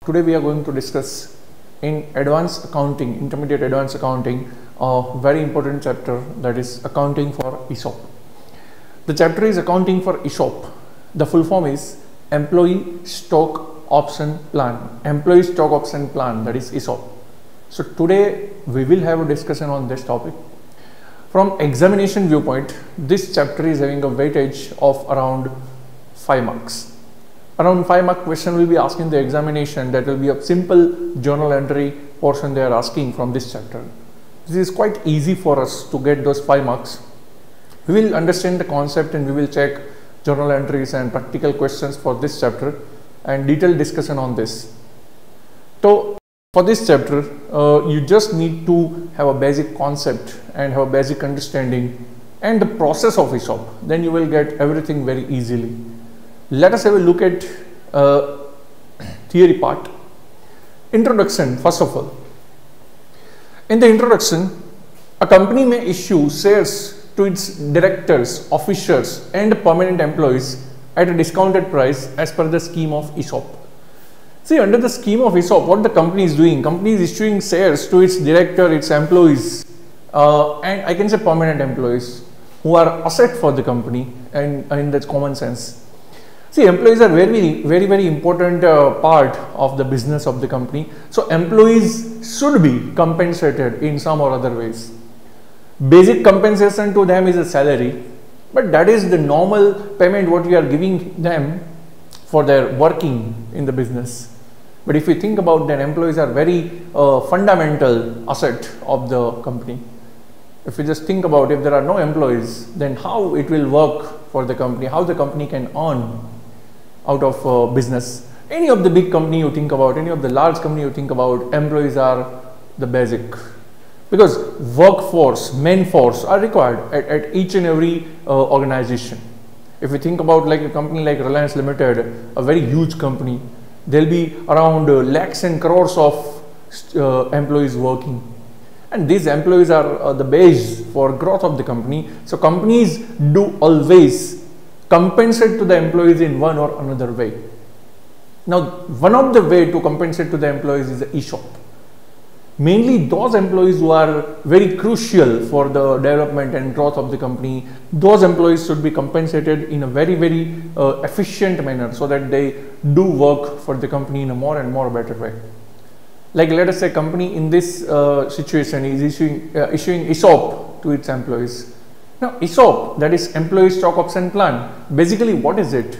Today we are going to discuss in advanced accounting, intermediate advanced accounting, a very important chapter, that is accounting for ESOP. The chapter is accounting for ESOP. The full form is employee stock option plan. Employee stock option plan, that is ESOP. So today we will have a discussion on this topic. From examination viewpoint, this chapter is having a weightage of around 5 marks. Around 5 mark question will be asked in the examination. That will be a simple journal entry portion they are asking from this chapter. This is quite easy for us to get those 5 marks. We will understand the concept and we will check journal entries and practical questions for this chapter and detailed discussion on this. So for this chapter, you just need to have a basic concept and have a basic understanding and the process of ESOP. Then you will get everything very easily. Let us have a look at theory part. Introduction. First of all, in the introduction, a company may issue shares to its directors, officers and permanent employees at a discounted price as per the scheme of ESOP. See, under the scheme of ESOP, what the company is doing, company is issuing shares to its director, its employees, and I can say permanent employees who are asset for the company, and in that common sense. See, employees are very important part of the business of the company. So employees should be compensated in some or other ways. Basic compensation to them is a salary, but that is the normal payment what we are giving them for their working in the business. But if you think about that, employees are very fundamental asset of the company. If you just think about, if there are no employees, then how it will work for the company, how the company can earn out of business. Any of the big company you think about, any of the large company you think about, employees are the basic, because workforce, main force are required at each and every organization. If you think about like a company like Reliance Limited, a very huge company, there will be around lakhs and crores of employees working, and these employees are the base for growth of the company. So companies do always compensate to the employees in one or another way. Now, one of the way to compensate to the employees is the ESOP. Mainly those employees who are very crucial for the development and growth of the company, those employees should be compensated in a very efficient manner, so that they do work for the company in a more and more better way. Like, let us say company in this situation is issuing ESOP to its employees. Now, ESOP, that is employee stock option plan, basically what is it?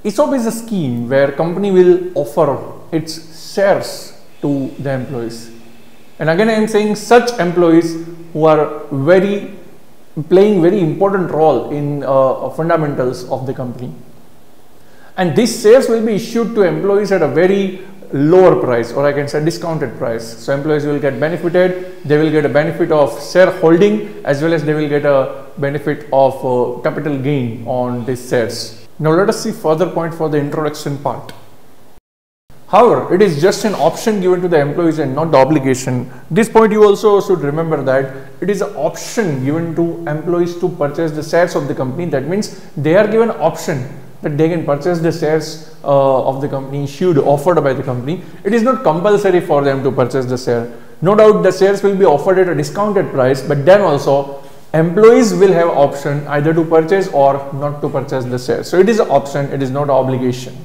ESOP is a scheme where company will offer its shares to the employees. And again I am saying such employees who are playing very important role in fundamentals of the company. And these shares will be issued to employees at a very lower price, or I can say discounted price. So employees will get benefited, they will get a benefit of shareholding as well as they will get a benefit of capital gain on these shares. Now let us see further point for the introduction part. However, it is just an option given to the employees and not the obligation. This point you also should remember, that it is an option given to employees to purchase the shares of the company. That means they are given option that they can purchase the shares of the company offered by the company. It is not compulsory for them to purchase the share. No doubt the shares will be offered at a discounted price, but then also employees will have option either to purchase or not to purchase the shares. So it is an option, it is not an obligation.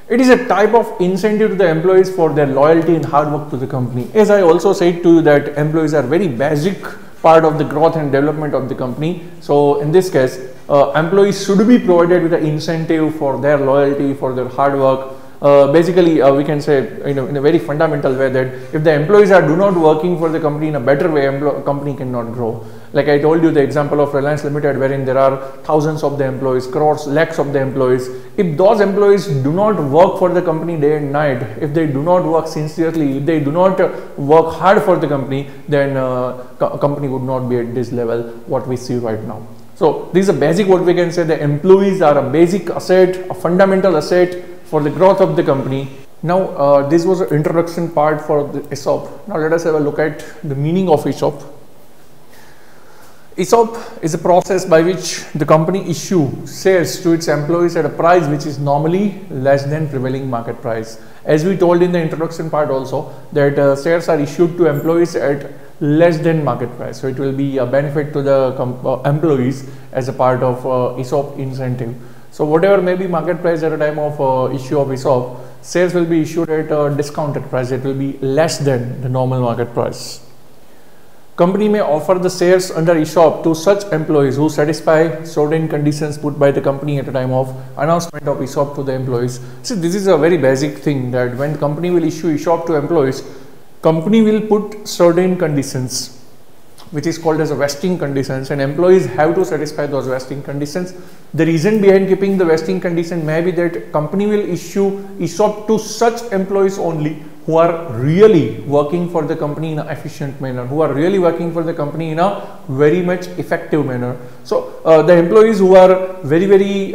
It is a type of incentive to the employees for their loyalty and hard work to the company. As I also said to you that employees are very basic part of the growth and development of the company. So in this case, employees should be provided with an incentive for their loyalty, for their hard work. Basically, we can say in a very fundamental way that if the employees do not working for the company in a better way, company cannot grow. Like I told you the example of Reliance Limited, wherein there are thousands of the employees, crores, lakhs of the employees. If those employees do not work for the company day and night, if they do not work sincerely, if they do not work hard for the company, then company would not be at this level what we see right now. So this is a basic what we can say, the employees are a basic asset, a fundamental asset for the growth of the company. Now this was an introduction part for the ESOP. Now let us have a look at the meaning of ESOP. ESOP is a process by which the company issues shares to its employees at a price which is normally less than prevailing market price. As we told in the introduction part also, that shares are issued to employees at less than market price. So it will be a benefit to the employees as a part of ESOP incentive. So whatever may be market price at a time of issue of ESOP, shares will be issued at a discounted price. It will be less than the normal market price. Company may offer the shares under ESOP to such employees who satisfy certain conditions put by the company at a time of announcement of ESOP to the employees. See, this is a very basic thing, that when company will issue ESOP to employees, company will put certain conditions which is called as a vesting conditions, and employees have to satisfy those vesting conditions. The reason behind keeping the vesting condition may be that company will issue ESOP to such employees only who are really working for the company in an efficient manner, who are really working for the company in a very much effective manner. So the employees who are very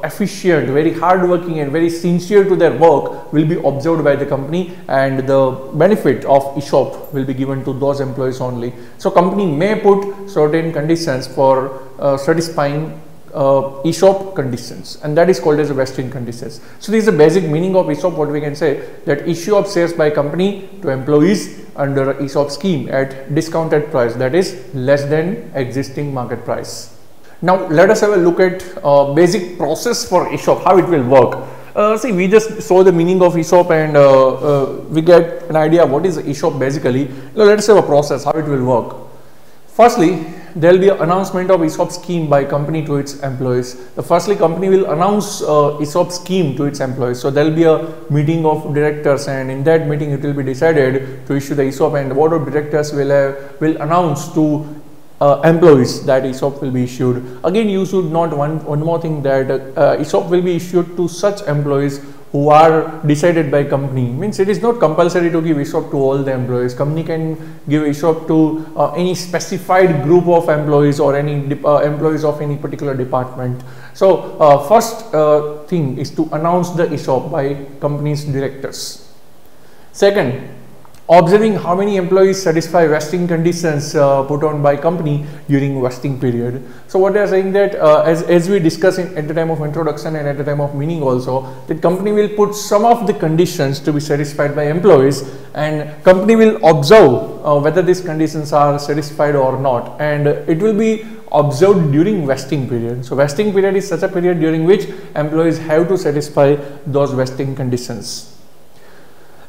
efficient, very hardworking and very sincere to their work will be observed by the company, and the benefit of ESOP will be given to those employees only. So company may put certain conditions for satisfying ESOP conditions, and that is called as a vesting conditions. So this is the basic meaning of ESOP. What we can say, that issue of shares by company to employees under a ESOP scheme at discounted price, that is less than existing market price. Now let us have a look at basic process for ESOP, how it will work. See, we just saw the meaning of ESOP, and we get an idea what is ESOP basically. Now let us have a process how it will work. Firstly, there will be an announcement of ESOP scheme by company to its employees. Firstly, company will announce ESOP scheme to its employees. So there will be a meeting of directors, and in that meeting it will be decided to issue the ESOP, and the board of directors will announce to employees that ESOP will be issued. Again, you should note one more thing, that ESOP will be issued to such employees who are decided by company. Means it is not compulsory to give ESOP to all the employees. Company can give ESOP to any specified group of employees or any employees of any particular department. So first thing is to announce the ESOP by company's directors. Second, observing how many employees satisfy vesting conditions put on by company during vesting period. So what they are saying, that as we discussed at the time of introduction and at the time of meaning also, that company will put some of the conditions to be satisfied by employees, and company will observe whether these conditions are satisfied or not, and it will be observed during vesting period. So vesting period is such a period during which employees have to satisfy those vesting conditions.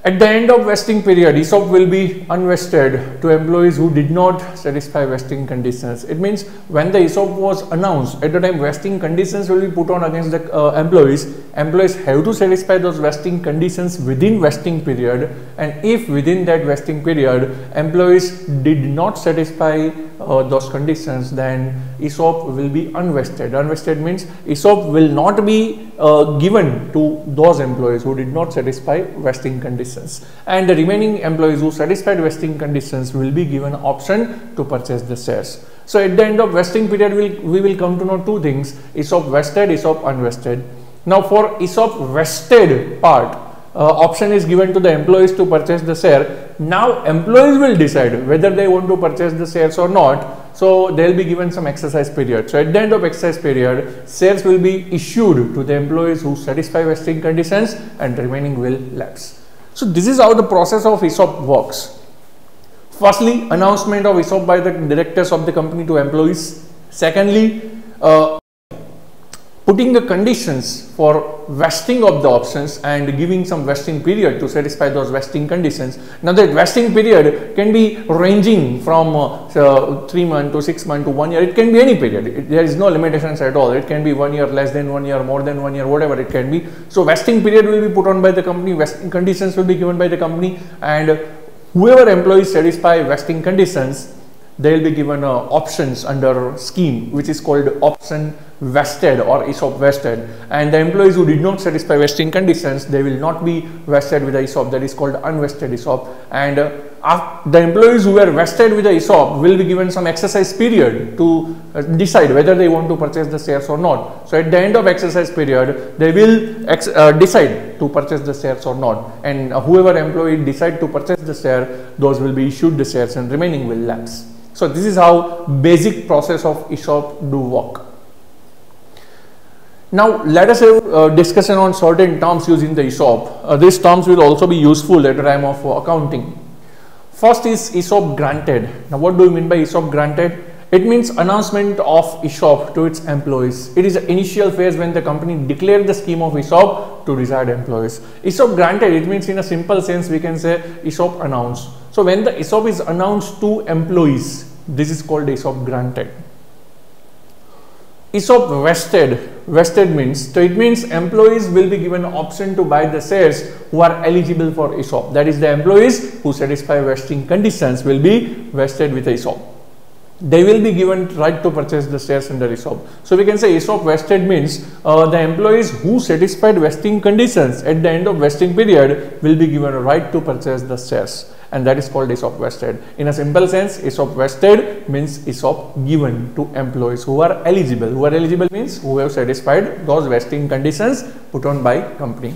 At the end of vesting period, ESOP will be unvested to employees who did not satisfy vesting conditions. It means when the ESOP was announced, at the time vesting conditions will be put on against the employees. Employees have to satisfy those vesting conditions within vesting period, and if within that vesting period employees did not satisfy those conditions, then ESOP will be unvested. Unvested means ESOP will not be given to those employees who did not satisfy vesting conditions, and the remaining employees who satisfied vesting conditions will be given option to purchase the shares. So at the end of vesting period, we will come to know two things: ESOP vested, ESOP unvested. Now for ESOP vested part, option is given to the employees to purchase the share. Now employees will decide whether they want to purchase the shares or not. So they will be given some exercise period. So at the end of exercise period, shares will be issued to the employees who satisfy vesting conditions, and the remaining will lapse. So this is how the process of ESOP works. Firstly, announcement of ESOP by the directors of the company to employees. Secondly, putting the conditions for vesting of the options and giving some vesting period to satisfy those vesting conditions. Now that vesting period can be ranging from 3 months to 6 months to 1 year. It can be any period. There is no limitations at all. It can be 1 year, less than 1 year, more than 1 year, whatever it can be. So vesting period will be put on by the company, vesting conditions will be given by the company, and whoever employees satisfy vesting conditions, they will be given options under scheme which is called option vested or ESOP vested, and the employees who did not satisfy vesting conditions, they will not be vested with the ESOP, that is called unvested ESOP, and the employees who were vested with the ESOP will be given some exercise period to decide whether they want to purchase the shares or not. So at the end of exercise period, they will decide to purchase the shares or not, and whoever employee decide to purchase the share, those will be issued the shares and remaining will lapse. So this is how basic process of ESOP do work. Now let us have a discussion on certain terms used in the ESOP. These terms will also be useful at the time of accounting. First is ESOP granted. Now what do you mean by ESOP granted? It means announcement of ESOP to its employees. It is the initial phase when the company declared the scheme of ESOP to desired employees. ESOP granted, it means in a simple sense we can say ESOP announced. So when the ESOP is announced to employees, this is called ESOP granted. ESOP vested means, so it means employees will be given option to buy the shares who are eligible for ESOP. That is, the employees who satisfy vesting conditions will be vested with ESOP. They will be given right to purchase the shares under ESOP. So we can say ESOP vested means the employees who satisfied vesting conditions at the end of vesting period will be given a right to purchase the shares, and that is called ESOP vested. In a simple sense, ESOP vested means ESOP given to employees who are eligible. Who are eligible means who have satisfied those vesting conditions put on by company.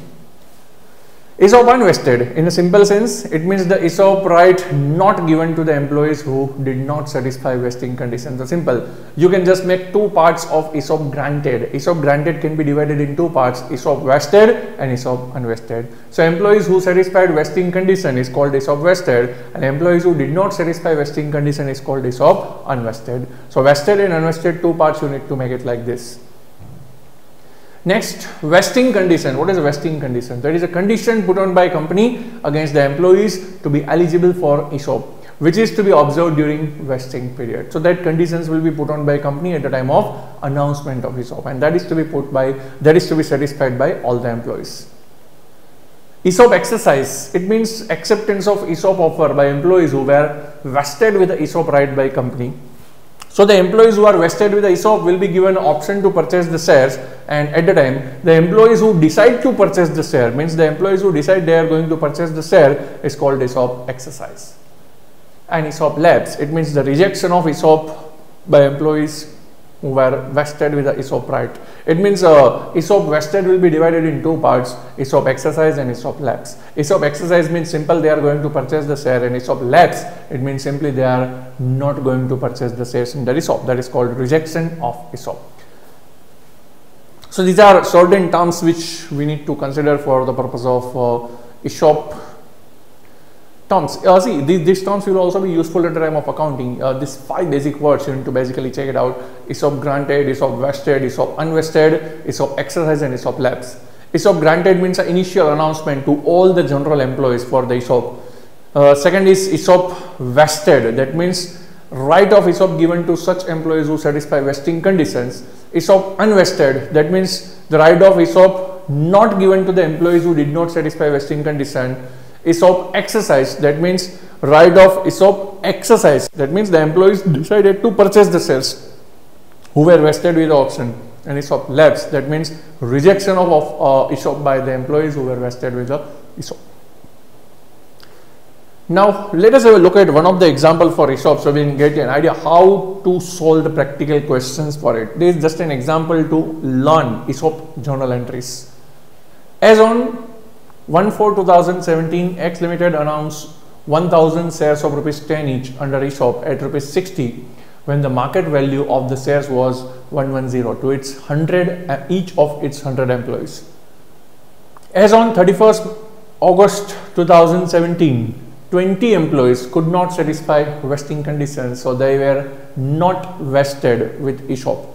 ESOP unvested, in a simple sense, it means the ESOP right not given to the employees who did not satisfy vesting conditions. So simple, you can just make two parts of ESOP granted. ESOP granted can be divided in two parts, ESOP vested and ESOP unvested. So employees who satisfied vesting condition is called ESOP vested, and employees who did not satisfy vesting condition is called ESOP unvested. So vested and unvested, two parts, you need to make it like this. Next, vesting condition. What is a vesting condition? That is a condition put on by company against the employees to be eligible for ESOP, which is to be observed during vesting period. So that conditions will be put on by company at the time of announcement of ESOP, and that is to be satisfied by all the employees. ESOP exercise. It means acceptance of ESOP offer by employees who were vested with the ESOP right by company. So the employees who are vested with the ESOP will be given option to purchase the shares, and at the time the employees who decide to purchase the share, means the employees who decide they are going to purchase the share, is called ESOP exercise. And ESOP lapse, it means the rejection of ESOP by employees who were vested with the ESOP right. It means ESOP vested will be divided in two parts, ESOP exercise and ESOP lapse. ESOP exercise means simple, they are going to purchase the share, and ESOP lapse, it means simply they are not going to purchase the shares in the ESOP. That is called rejection of ESOP. So these are certain terms which we need to consider for the purpose of ESOP terms. See, these terms will also be useful at the time of accounting. These 5 basic words, you need to basically check it out: ESOP granted, ESOP vested, ESOP unvested, ESOP exercise, and ESOP lapse. ESOP granted means an initial announcement to all the general employees for the ESOP. Second is ESOP vested, that means right of ESOP given to such employees who satisfy vesting conditions. ESOP unvested, that means the right of ESOP not given to the employees who did not satisfy vesting condition. ESOP exercise, that means right of ESOP exercise, that means the employees decided to purchase the shares who were vested with the option. And ESOP lapse, that means rejection of ESOP by the employees who were vested with the ESOP. Now let us have a look at one of the example for ESOP, so we can get an idea how to solve the practical questions for it. This is just an example to learn ESOP journal entries. As on 1/4/2017, X Limited announced 1000 shares of ₹10 each under ESOP at ₹60 when the market value of the shares was 110 to its 100 each of its 100 employees. As on 31st August 2017, 20 employees could not satisfy vesting conditions, so they were not vested with ESOP.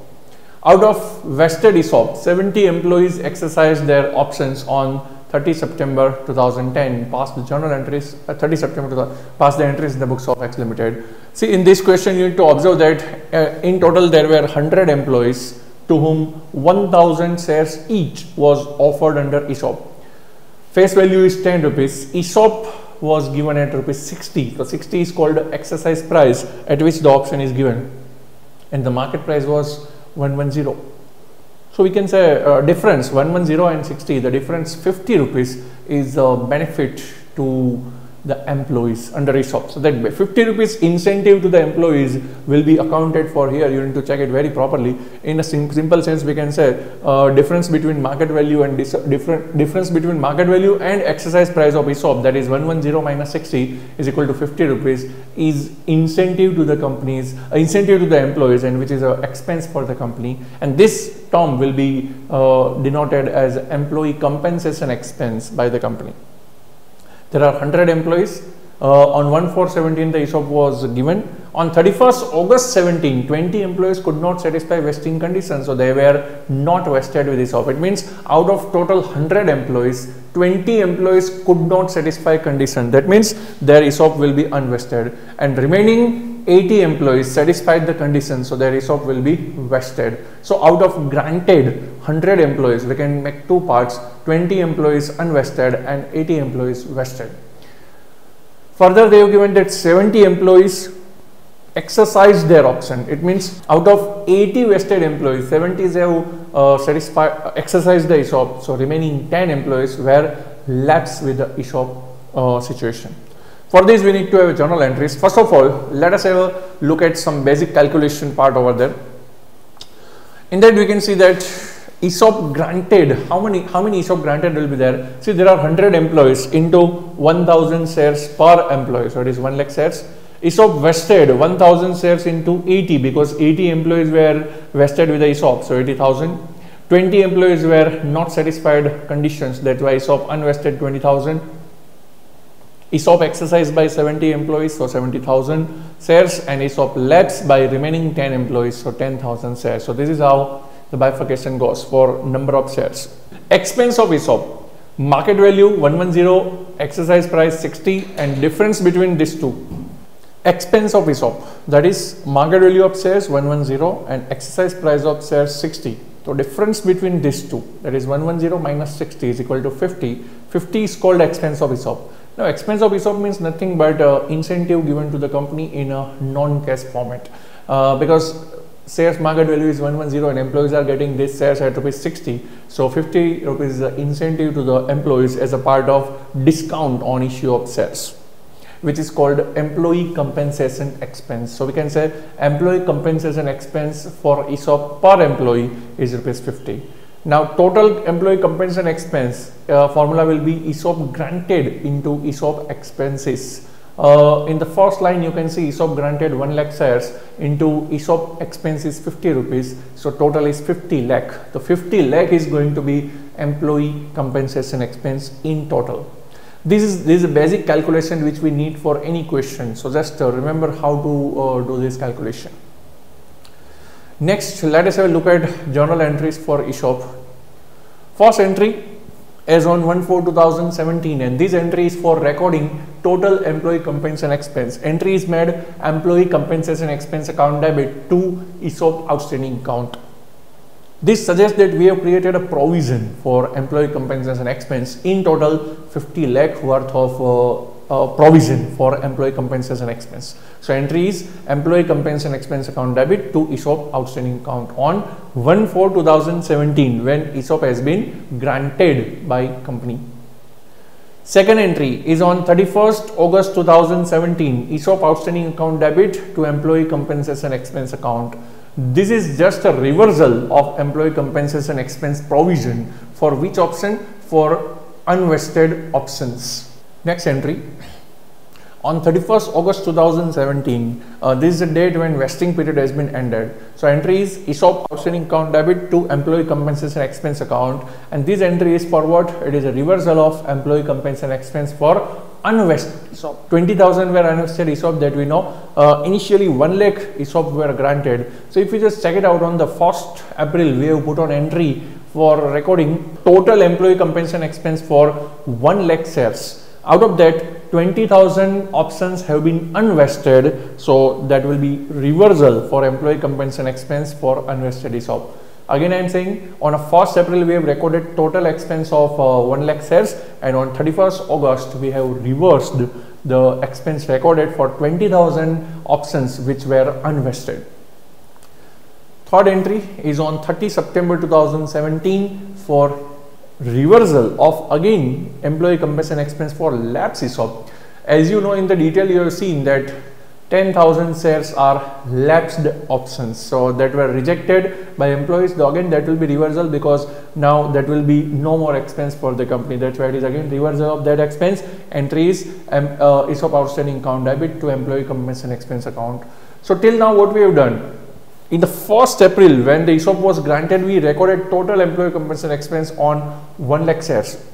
Out of vested ESOP, 70 employees exercised their options on 30 September 2010, passed the journal entries, 30 September passed the entries in the books of X Limited. See, in this question you need to observe that in total there were 100 employees to whom 1000 shares each was offered under ESOP. Face value is 10 rupees. ESOP was given at ₹60. So 60 is called exercise price at which the option is given, and the market price was 110. So we can say difference 110 and 60, the difference 50 rupees is a benefit to the employees under ESOP. So that 50 rupees incentive to the employees will be accounted for here. You need to check it very properly. In a simple sense, we can say difference between market value and difference between market value and exercise price of ESOP, that is 110 minus 60 is equal to 50 rupees, is incentive to the companies, incentive to the employees, and which is an expense for the company. And this term will be denoted as employee compensation expense by the company. There are 100 employees. On 1/4/17 the ESOP was given. On 31st August 17, 20 employees could not satisfy vesting conditions, so they were not vested with ESOP. It means out of total 100 employees, 20 employees could not satisfy condition. That means their ESOP will be unvested, and remaining 80 employees satisfied the conditions, so their ESOP will be vested. So out of granted 100 employees, we can make two parts: 20 employees unvested and 80 employees vested. Further, they have given that 70 employees exercised their option. It means out of 80 vested employees, 70 have exercised the ESOP, so remaining 10 employees were lapsed with the ESOP situation. For this, we need to have journal entries. First of all, let us have a look at some basic calculation part over there. In that, we can see that ESOP granted, how many ESOP granted will be there? See, there are 100 employees into 1000 shares per employee, so it is 1 lakh shares. ESOP vested 1000 shares into 80, because 80 employees were vested with the ESOP, so 80,000. 20 employees were not satisfied conditions, that's why ESOP unvested 20,000. ESOP exercised by 70 employees, so 70,000 shares, and ESOP lapsed by remaining 10 employees, so 10,000 shares. So this is how the bifurcation goes for number of shares. Expense of ESOP: market value 110, exercise price 60, and difference between these two. Expense of ESOP, that is market value of shares 110 and exercise price of shares 60. So difference between these two, that is 110 minus 60 is equal to 50. 50 is called expense of ESOP. Now, expense of ESOP means nothing but incentive given to the company in a non-cash format, because shares market value is 110 and employees are getting this shares at rupees 60. So 50 rupees is the incentive to the employees as a part of discount on issue of shares, which is called employee compensation expense. So we can say employee compensation expense for ESOP per employee is rupees 50. Now, total employee compensation expense formula will be ESOP granted into ESOP expenses. In the first line, you can see ESOP granted 1 lakh shares into ESOP expenses 50 rupees. So total is 50 lakh. The 50 lakh is going to be employee compensation expense in total. This is a basic calculation which we need for any question. So just remember how to do this calculation. Next, let us have a look at journal entries for ESOP. First entry is on 1/4/2017, and this entry is for recording total employee compensation expense. Entry is made employee compensation expense account debit to ESOP outstanding account. This suggests that we have created a provision for employee compensation expense, in total 50 lakh worth of provision for employee compensation expense. So entry is employee compensation expense account debit to ESOP outstanding account on 1/4/2017, when ESOP has been granted by company. Second entry is on 31st August 2017, ESOP outstanding account debit to employee compensation expense account. This is just a reversal of employee compensation expense provision for which option? For unvested options. Next entry on 31st August 2017, this is the date when vesting period has been ended. So entry is ESOP outstanding account debit to employee compensation expense account, and this entry is for what? It is a reversal of employee compensation expense for unvested ESOP. 20,000 were unvested ESOP, that we know. Initially 1 lakh ESOP were granted. So if you just check it out, on the 1st April we have put on entry for recording total employee compensation expense for 1 lakh shares. Out of that, 20,000 options have been unvested, so that will be reversal for employee compensation expense for unvested ESOP. Again, I am saying on a 1st April we have recorded total expense of 1 lakh shares, and on 31st August we have reversed the expense recorded for 20,000 options which were unvested. Third entry is on 30 September 2017 for reversal of again employee compensation expense for lapse ESOP. As you know, in the detail you have seen that 10,000 shares are lapsed options, so that were rejected by employees. Again, that will be reversal, because now that will be no more expense for the company. That's why it is again reversal of that expense. Entries ESOP outstanding account debit to employee compensation expense account. So till now what we have done, in the 1st April when the ESOP was granted, we recorded total employee compensation expense on 1 lakh shares.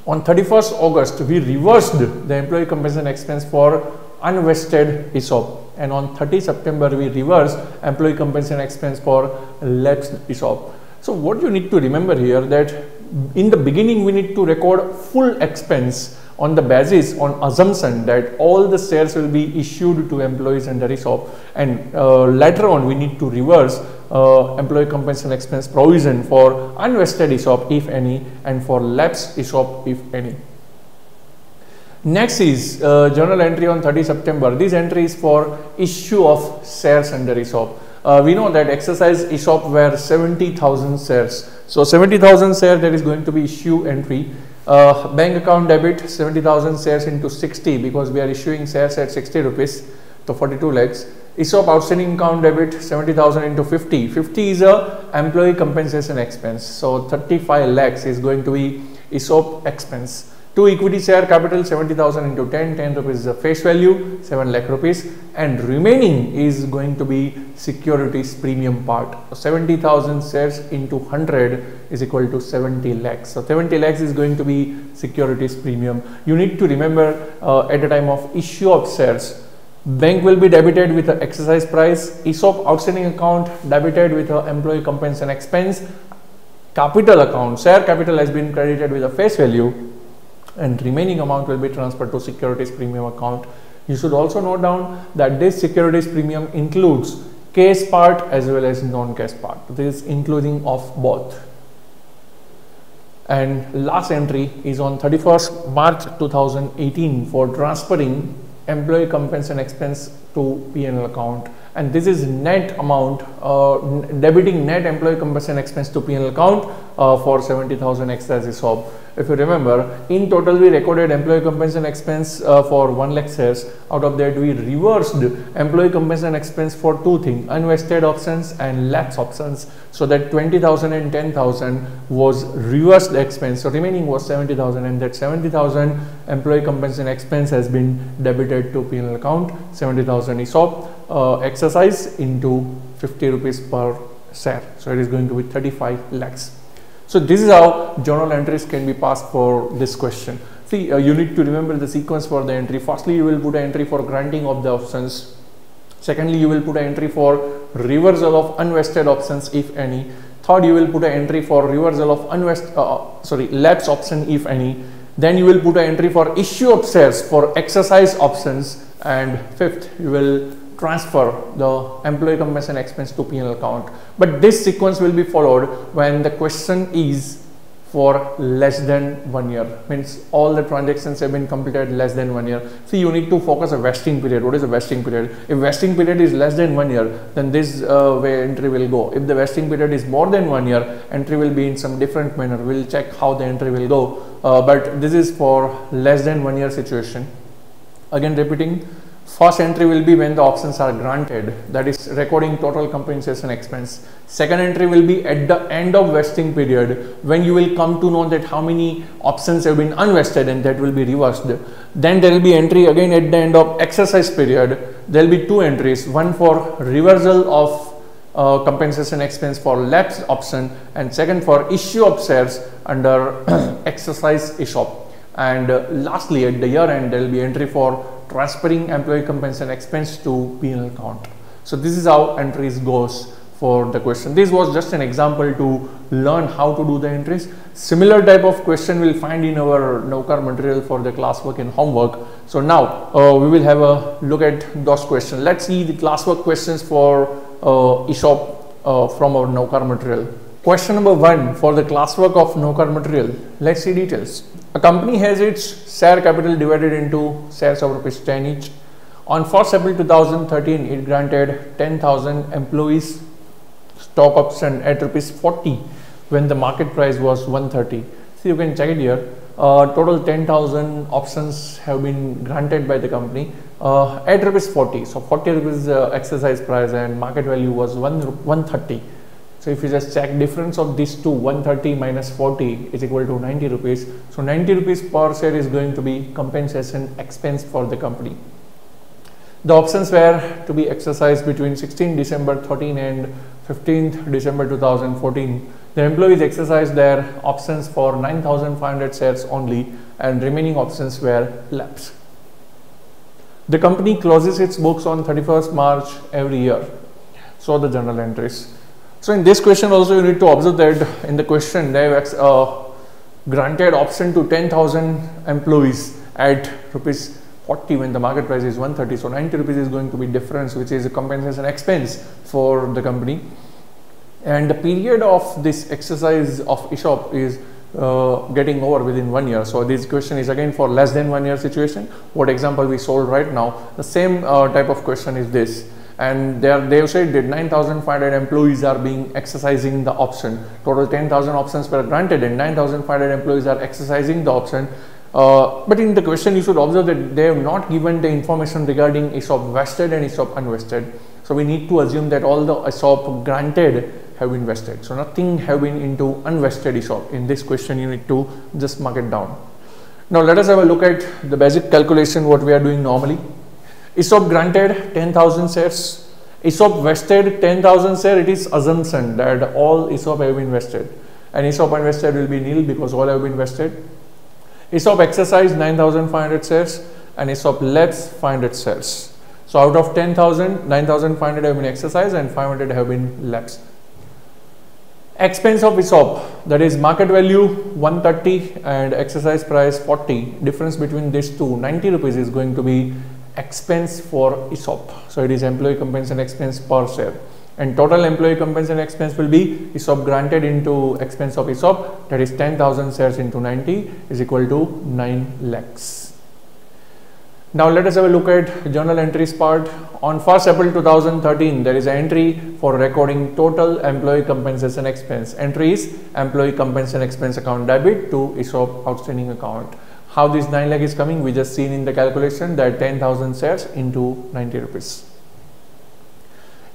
On 31st August we reversed the employee compensation expense for unvested ESOP, and on 30 September we reversed employee compensation expense for lapsed ESOP. So what you need to remember here, that in the beginning we need to record full expense on the basis, on assumption that all the shares will be issued to employees under ESOP, and later on we need to reverse employee compensation expense provision for unvested ESOP if any, and for lapsed ESOP if any. Next is journal entry on 30 September. This entry is for issue of shares under ESOP. We know that exercise ESOP were 70,000 shares. So 70,000 shares, there is going to be issue entry. Bank account debit 70,000 shares into 60, because we are issuing shares at 60 rupees, so 42 lakhs. ESOP outstanding account debit 70,000 into 50. 50 is a employee compensation expense. So 35 lakhs is going to be ESOP expense. 2 equity share capital 70,000 into 10 rupees is the face value, 7 lakh rupees, and remaining is going to be securities premium part. So 70,000 shares into 100 is equal to 70 lakhs. So 70 lakhs is going to be securities premium. You need to remember at the time of issue of shares, bank will be debited with the exercise price, ESOP outstanding account debited with the employee compensation expense, capital account, share capital has been credited with the face value, and remaining amount will be transferred to securities premium account. You should also note down that this securities premium includes cash part as well as non-cash part. This is including of both. And last entry is on 31st March 2018 for transferring employee compensation expense to P&L account, and this is net amount, debiting net employee compensation expense to P&L account for 70,000 extras ESOP. If you remember, in total we recorded employee compensation expense for 1 lakh shares. Out of that we reversed employee compensation expense for 2 things, unvested options and lapse options, so that 20,000 and 10,000 was reversed expense. So remaining was 70,000, and that 70,000 employee compensation expense has been debited to P&L account. 70,000 ESOP exercise into 50 rupees per share, so it is going to be 35 lakhs. So this is how journal entries can be passed for this question. See, you need to remember the sequence for the entry. Firstly, you will put an entry for granting of the options. Secondly, you will put an entry for reversal of unvested options if any. Third, you will put an entry for reversal of lapse option if any. Then you will put an entry for issue of shares for exercise options, and fifth, you will transfer the employee compensation expense to P&L account. But this sequence will be followed when the question is for less than 1 year, means all the transactions have been completed less than 1 year. See, you need to focus a vesting period. What is a vesting period? If vesting period is less than 1 year, then this way entry will go. If the vesting period is more than 1 year, entry will be in some different manner. We'll check how the entry will go, but this is for less than 1 year situation. Again repeating, first entry will be when the options are granted, that is recording total compensation expense. Second entry will be at the end of vesting period, when you will come to know that how many options have been unvested, and that will be reversed. Then there will be entry again at the end of exercise period. There will be 2 entries, one for reversal of compensation expense for lapsed option, and second for issue of shares under exercise ESOP. And lastly, at the year end, there will be entry for transferring employee compensation expense to P&L account. So this is how entries goes for the question. This was just an example to learn how to do the entries. Similar type of question we'll find in our Navkar material for the classwork and homework. So now we will have a look at those questions. Let's see the classwork questions for ESOP from our Navkar material. Question number 1 for the classwork of Navkar material. Let's see details. A company has its share capital divided into shares of rupees 10 each. On 1st April 2013, it granted 10,000 employees stock option at rupees 40 when the market price was 130. So you can check it here. total 10,000 options have been granted by the company at rupees 40. So 40 rupees exercise price and market value was 130. So if you just check difference of these two, 130 minus 40 is equal to 90 rupees. So 90 rupees per share is going to be compensation expense for the company. The options were to be exercised between 16 December 13 and 15th December 2014. The employees exercised their options for 9,500 shares only, and remaining options were lapsed. The company closes its books on 31st March every year. So the journal entries. So in this question also you need to observe that in the question they have granted option to 10,000 employees at rupees 40 when the market price is 130. So 90 rupees is going to be difference, which is a compensation expense for the company. And the period of this exercise of ESOP is getting over within 1 year. So this question is again for less than 1 year situation. What example we solved right now, the same type of question is this. And they have said that 9,500 employees are being exercising the option. Total 10,000 options were granted and 9,500 employees are exercising the option. But in the question you should observe that they have not given the information regarding ESOP vested and ESOP unvested. So we need to assume that all the ESOP granted have been vested. So nothing have been into unvested ESOP. In this question you need to just mark it down. Now let us have a look at the basic calculation what we are doing normally. ESOP granted 10,000 shares. ESOP vested 10,000 shares. It is assumption that all ESOP have been vested. And ESOP unvested will be nil because all have been vested. ESOP exercised 9,500 shares and ESOP lapsed 500 shares. So out of 10,000, 9,500 have been exercised and 500 have been lapsed. Expense of ESOP, that is market value 130 and exercise price 40. Difference between these two, 90 rupees is going to be expense for ESOP. So it is employee compensation expense per share. And total employee compensation expense will be ESOP granted into expense of ESOP, that is 10,000 shares into 90 is equal to 9 lakhs. Now let us have a look at journal entries part. On 1st April 2013, there is an entry for recording total employee compensation expense. Entry is employee compensation expense account debit to ESOP outstanding account. How this 9 lakh is coming, we just seen in the calculation that 10,000 shares into 90 rupees.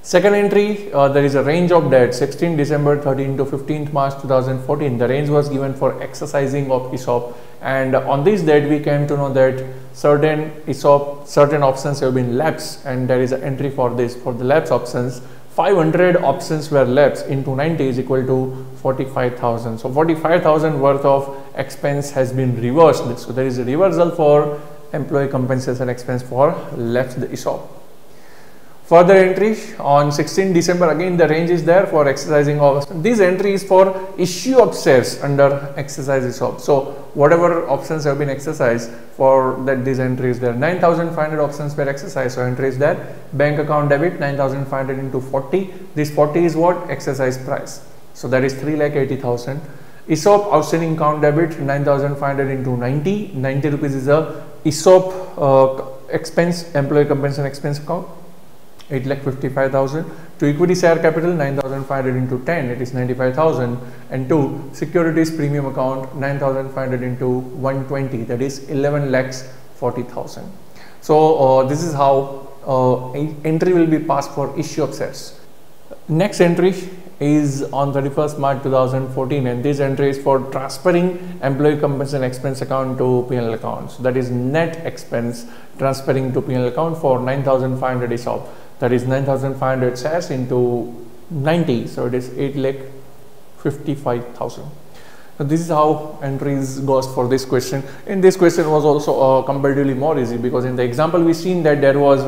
Second entry, there is a range of date 16 December 13 to 15th March 2014. The range was given for exercising of ESOP, and on this date we came to know that certain ESOP, certain options have been lapsed, and there is an entry for this. For the lapse options, 500 options were lapsed into 90 is equal to 45,000. So 45,000 worth of expense has been reversed. So there is a reversal for employee compensation expense for lapsed ESOP. Further entry on 16 December, again the range is there for exercising of this entry is for issue of shares under exercise ESOP. So whatever options have been exercised, for that this entry is there. 9,500 options were exercised, so entry is there. Bank account debit 9,500 into 40. This 40 is what? Exercise price. So that is 3,80,000. ESOP outstanding account debit 9,500 into 90. 90 rupees is a ESOP expense, employee compensation expense account. 8,55,000. To equity share capital 9,500 into 10, it is 95,000. And to securities premium account 9,500 into 120, that is 11,40,000. So this is how entry will be passed for issue of shares. Next entry is on 31st March 2014, and this entry is for transferring employee compensation expense account to P&L account. So that is net expense transferring to P&L account for 9,500 ESOP. That is 9,500 shares into 90, so it is 8,55,000. So this is how entries goes for this question. In this question was also comparatively more easy, because in the example we seen that there was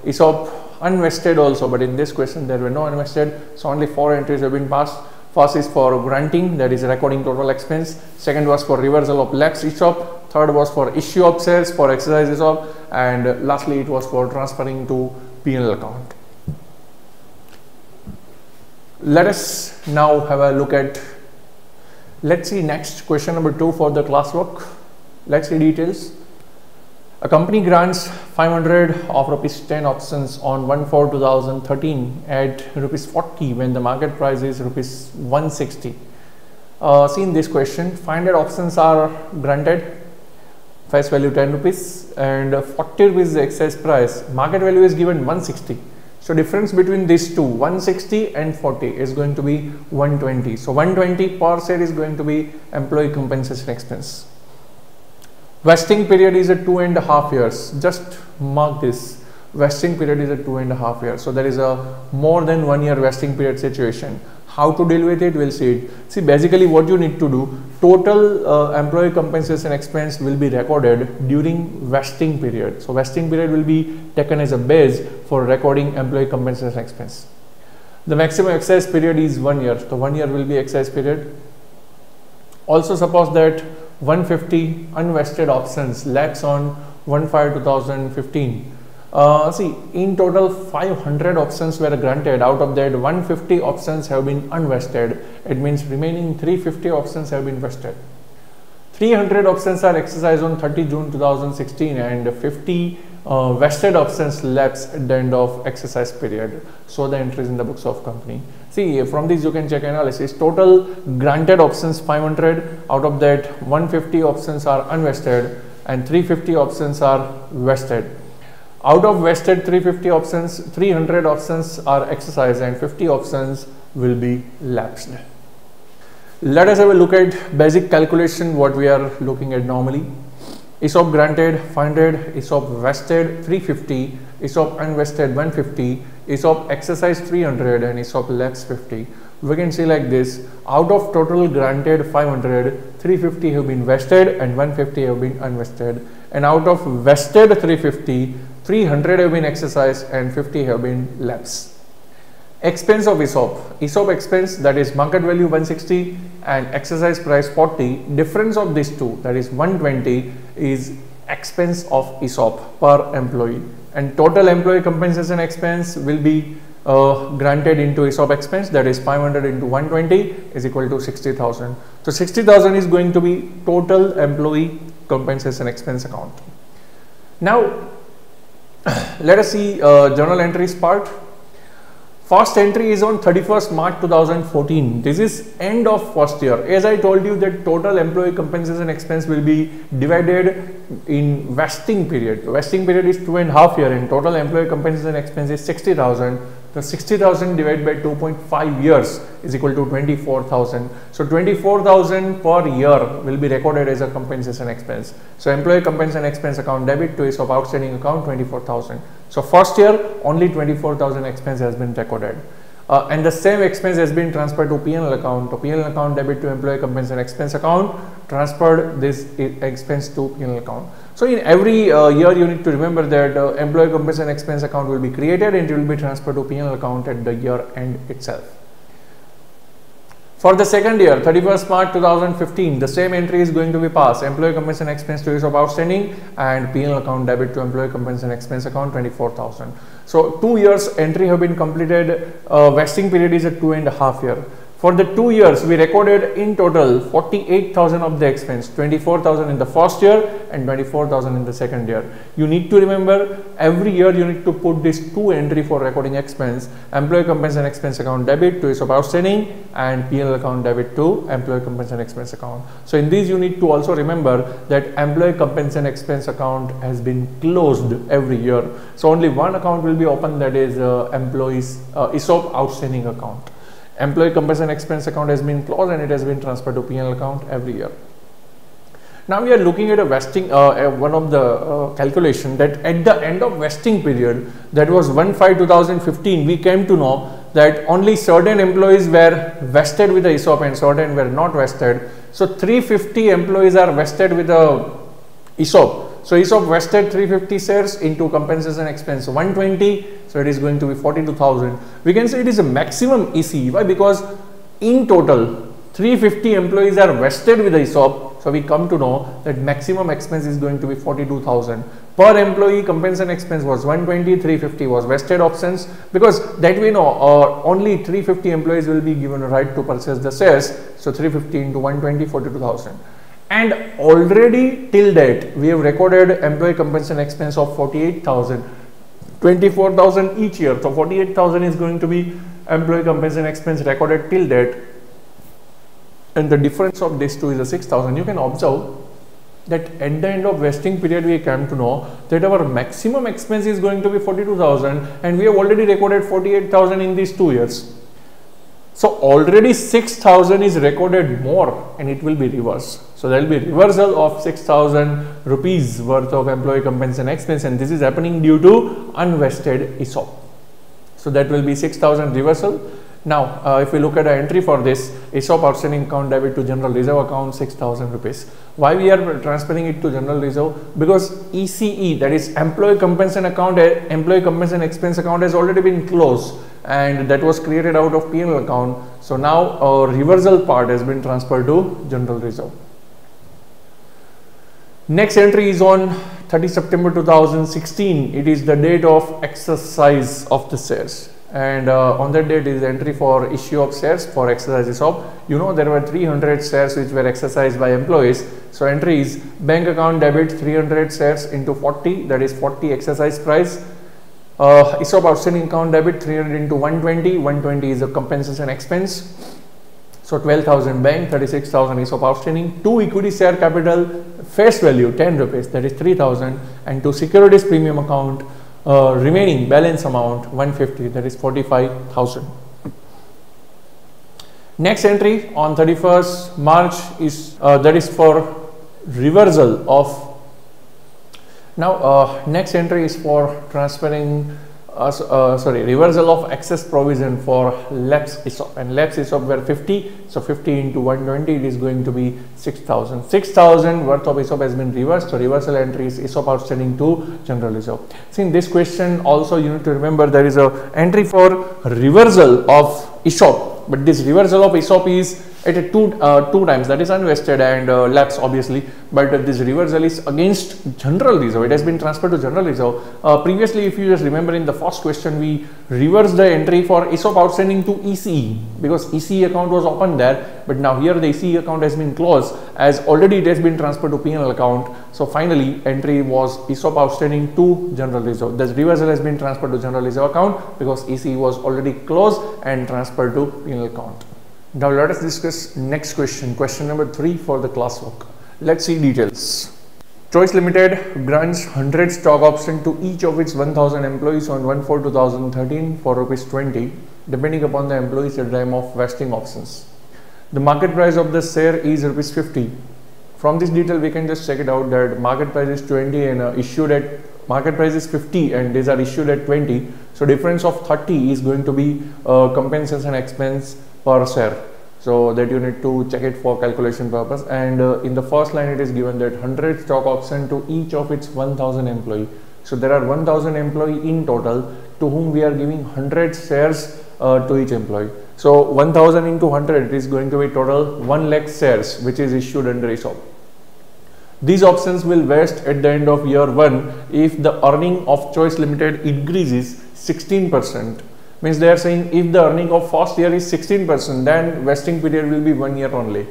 ESOP unvested also, but in this question there were no unvested, so only 4 entries have been passed. First is for granting, that is recording total expense. Second was for reversal of lapsed ESOP. Third was for issue of shares for exercise ESOP, and lastly it was for transferring to P&L account. Let us now have a look at, let's see next question number 2 for the classwork. Let's see details. A company grants 500 of rupees 10 options on 1/4/2013 at rupees 40 when the market price is rupees 160. See in this question, 500 options are granted, face value 10 rupees and 40 rupees is the excise price. Market value is given 160. So difference between these two, 160 and 40, is going to be 120. So 120 per share is going to be employee compensation expense. Vesting period is a 2.5 years. Just mark this. Vesting period is a 2.5 years. So there is a more than 1 year vesting period situation. How to deal with it, we'll see it. See, basically what you need to do, total employee compensation expense will be recorded during vesting period. So vesting period will be taken as a base for recording employee compensation expense. The maximum excise period is 1 year. So 1 year will be excise period. Also suppose that 150 unvested options lapse on 1/5/2015. See, in total 500 options were granted. Out of that, 150 options have been unvested. It means remaining 350 options have been vested. 300 options are exercised on 30 June 2016 and 50 vested options lapse at the end of exercise period. So the entries in the books of company. See, from this you can check analysis. Total granted options 500. Out of that, 150 options are unvested and 350 options are vested. Out of vested 350 options, 300 options are exercised and 50 options will be lapsed. Let us have a look at basic calculation what we are looking at normally. ESOP granted 500, ESOP vested 350, ESOP unvested 150, ESOP exercised 300 and ESOP lapsed 50. We can see like this, out of total granted 500, 350 have been vested and 150 have been unvested, and out of vested 350, 300 have been exercised and 50 have been lapsed. Expense of ESOP. ESOP expense, that is market value 160 and exercise price 40. Difference of these two, that is 120, is expense of ESOP per employee, and total employee compensation expense will be granted into ESOP expense, that is 500 into 120 is equal to 60,000. So 60,000 is going to be total employee compensation expense account. Now let us see journal entries part. First entry is on 31st March 2014. This is end of first year. As I told you that total employee compensation expense will be divided in vesting period. Vesting period is 2.5 years and total employee compensation expense is 60,000. The 60,000 divided by 2.5 years is equal to 24,000. So 24,000 per year will be recorded as a compensation expense. So employee compensation expense account debit to ESOP outstanding account 24,000. So first year only 24,000 expense has been recorded. And the same expense has been transferred to P&L account. So P&L account debit to employee compensation expense account, transferred this expense to P&L account. So in every year you need to remember that employee compensation expense account will be created and it will be transferred to P&L account at the year end itself. For the second year, 31st March 2015, the same entry is going to be passed. Employee compensation expense to ESOP outstanding and P&L account debit to employee compensation expense account 24,000. So 2 years entry have been completed. Vesting period is a 2.5 years. For the 2 years, we recorded in total 48,000 of the expense, 24,000 in the first year and 24,000 in the second year. You need to remember every year you need to put this 2 entry for recording expense, employee compensation expense account debit to ESOP outstanding and P&L account debit to employee compensation expense account. So in these you need to also remember that employee compensation expense account has been closed every year. So only one account will be open, that is employees ESOP outstanding account. Employee compensation expense account has been closed and it has been transferred to P&L account every year. Now we are looking at a vesting, one of the calculation that at the end of vesting period, that was 1/5/2015, we came to know that only certain employees were vested with the ESOP and certain were not vested. So 350 employees are vested with the ESOP. So ESOP vested 350 shares into compensation expense 120, so it is going to be 42,000. We can say it is a maximum EC. Why? Because in total 350 employees are vested with the ESOP, so we come to know that maximum expense is going to be 42,000. Per employee compensation expense was 120, 350 was vested options, because that we know only 350 employees will be given a right to purchase the shares. So 350 into 120, 42,000. And already till date we have recorded employee compensation expense of 48,000, 24,000 each year. So 48,000 is going to be employee compensation expense recorded till date. and the difference of these two is a 6,000. You can observe that at the end of vesting period we came to know that our maximum expense is going to be 42,000 and we have already recorded 48,000 in these 2 years. So already 6,000 is recorded more and it will be reversed. So there will be reversal of 6,000 rupees worth of employee compensation expense, and this is happening due to unvested ESOP. So that will be 6,000 reversal. Now if we look at the entry for this, ESOP outstanding account debit to general reserve account 6,000 rupees. Why we are transferring it to general reserve? Because ECE, that is employee compensation account, employee compensation expense account, has already been closed and that was created out of P&L account. So now our reversal part has been transferred to general reserve. Next entry is on 30 September 2016. It is the date of exercise of the shares, and on that date is entry for issue of shares for exercise ESOP. You know, there were 300 shares which were exercised by employees. So entry is bank account debit 300 shares into 40, that is 40 exercise price. ESOP outstanding account debit 300 into 120, 120 is a compensation expense. So 12,000 bank, 36,000 ESOP outstanding. To equity share capital face value 10 rupees, that is 3,000, and to securities premium account remaining balance amount 150, that is 45,000. Next entry on 31st March is that is for reversal of. Now next entry is for transferring reversal of excess provision for lapse ESOP, and lapse ESOP were 50, so 50 into 120, it is going to be 6,000. 6,000 worth of ESOP has been reversed. So reversal entry is ESOP outstanding to general reserve. See, in this question also you need to remember there is a entry for reversal of ESOP, but this reversal of ESOP is at a two times, that is unvested and lapse obviously, but this reversal is against general reserve. It has been transferred to general reserve. Previously, if you just remember, in the first question we reversed the entry for ESOP outstanding to ECE because ECE account was open there, but now here the ECE account has been closed as already it has been transferred to P&L account. So finally entry was ESOP outstanding to general reserve. This reversal has been transferred to general reserve account because ECE was already closed and transferred to P&L account. Now let us discuss next question, question number 3 for the classwork. Let's see details. Choice Limited grants 100 stock option to each of its 1,000 employees on 1/4/2013 for ₹20, depending upon the employees at the time of vesting options. The market price of the share is ₹50. From this detail we can just check it out that market price is 20 and issued at market price is 50 and these are issued at 20. So difference of 30 is going to be compensation expense per share. So that you need to check it for calculation purpose, and in the first line it is given that 100 stock option to each of its 1,000 employee. So there are 1,000 employee in total to whom we are giving 100 shares to each employee. So 1,000 into 100 it is going to be total 1 lakh shares which is issued under ESOP. These options will vest at the end of year 1 if the earning of Choice Limited increases 16%. Means they are saying if the earning of first year is 16%, then vesting period will be 1 year only,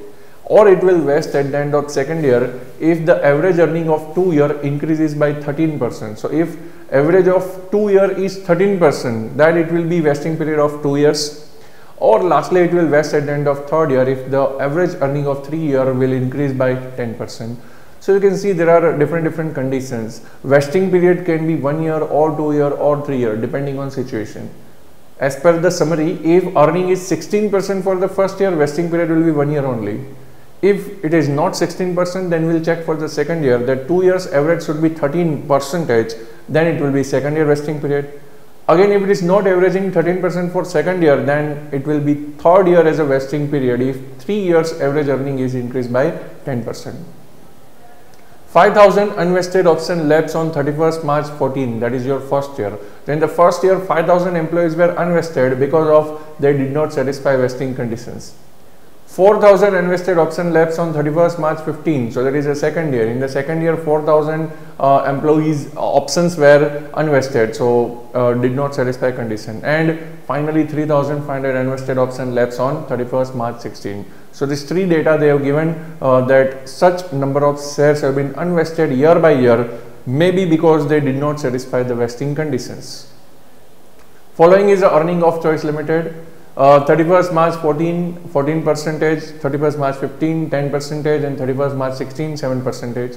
or it will vest at the end of second year if the average earning of 2 year increases by 13%. So if average of 2 year is 13%, then it will be vesting period of 2 years, or lastly it will vest at the end of third year if the average earning of 3 year will increase by 10%. So you can see there are different conditions. Vesting period can be 1 year or 2 year or 3 year depending on situation. As per the summary, if earning is 16% for the first year, vesting period will be 1 year only. If it is not 16%, then we'll check for the second year that 2 years average should be 13%, then it will be second year vesting period. Again, if it is not averaging 13% for second year, then it will be third year as a vesting period if 3 years average earning is increased by 10%. 5,000 unvested option lapse on 31st March 14, that is your first year. Then the first year 5,000 employees were unvested because of they did not satisfy vesting conditions. 4,000 unvested option lapse on 31st March 15, so that is the second year. In the second year 4,000 employees options were unvested, so did not satisfy condition. And finally 3,500 unvested option lapse on 31st March 16. So these three data they have given that such number of shares have been unvested year by year, maybe because they did not satisfy the vesting conditions. Following is the earning of Choice Limited. 31st March 14 percentage, 31st March 15 10 percentage, and 31st March 16 7 percentage.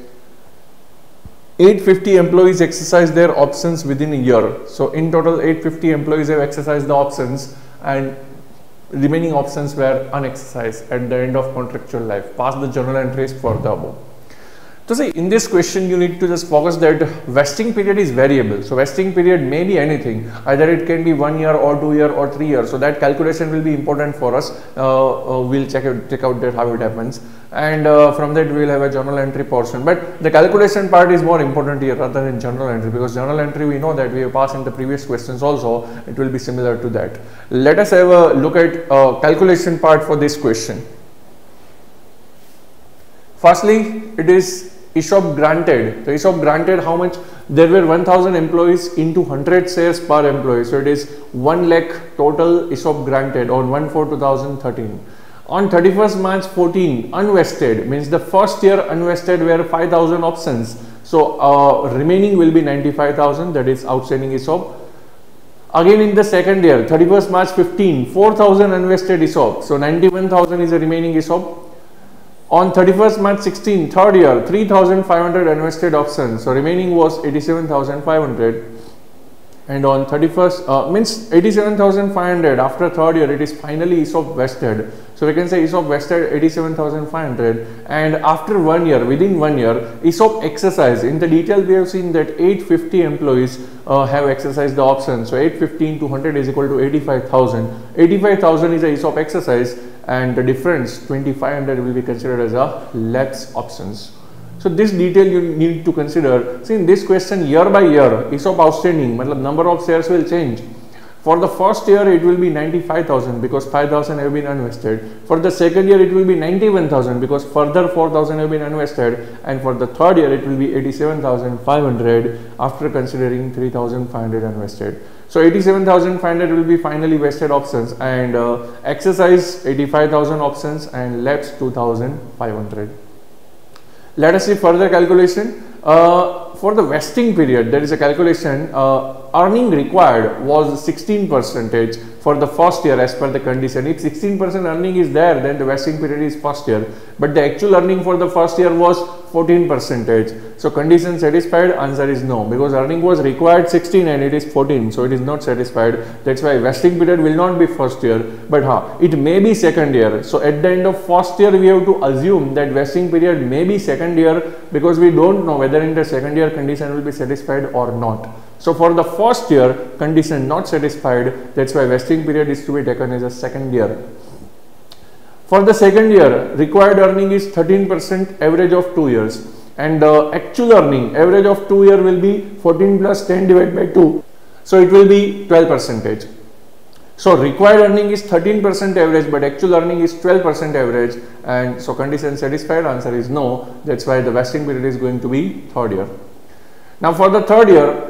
850 employees exercised their options within a year. So in total 850 employees have exercised the options, and remaining options were unexercised at the end of contractual life. Pass the journal entries for the above. So see, in this question you need to just focus that vesting period is variable. So vesting period may be anything, either it can be 1 year or 2 year or 3 years. So that calculation will be important for us. We'll check out that how it happens, and from that we will have a journal entry portion. But the calculation part is more important here rather than journal entry, because journal entry we know that we have passed in the previous questions also. It will be similar to that. Let us have a look at calculation part for this question. Firstly, it is ESOP granted. The ESOP granted, how much? There were 1000 employees into 100 shares per employee. So it is 1 lakh total ESOP granted on 1/4/2013. On 31st March 14, unvested, means the first year unvested were 5000 options. So remaining will be 95,000, that is outstanding ESOP. Again in the second year, 31st March 15, 4000 unvested ESOP. So 91,000 is the remaining ESOP. On 31st March 16, third year, 3,500 unvested options. So remaining was 87,500. And on 31st, means 87,500 after third year, it is finally ESOP vested. So we can say ESOP vested 87,500. And after 1 year, within 1 year, ESOP exercise. In the detail, we have seen that 850 employees have exercised the option. So 850 into 100 is equal to 85,000. 85,000 is a ESOP exercise, and the difference 2,500 will be considered as a lapse options. So this detail you need to consider. See, in this question, year by year ESOP outstanding, number of shares will change. For the first year it will be 95,000 because 5,000 have been unvested. For the second year it will be 91,000 because further 4,000 have been unvested, and for the third year it will be 87,500 after considering 3,500 unvested. So 87,500 will be finally vested options, and exercise 85,000 options and lapse 2,500. Let us see further calculation. For the vesting period, there is a calculation. Earning required was 16% for the first year as per the condition. If 16% earning is there, then the vesting period is first year. But the actual earning for the first year was 14%. So condition satisfied? Answer is no, because earning was required 16 and it is 14. So it is not satisfied. That's why vesting period will not be first year, but it may be second year. So at the end of first year, we have to assume that vesting period may be second year, because we don't know whether in the second year condition will be satisfied or not. So for the first year, condition not satisfied, that's why vesting period is to be taken as a second year. For the second year, required earning is 13% average of 2 years, and the actual earning average of 2 year will be 14 plus 10 divided by 2. So it will be 12%. So required earning is 13% average, but actual earning is 12% average, and so condition satisfied? Answer is no. That's why the vesting period is going to be third year. Now for the third year,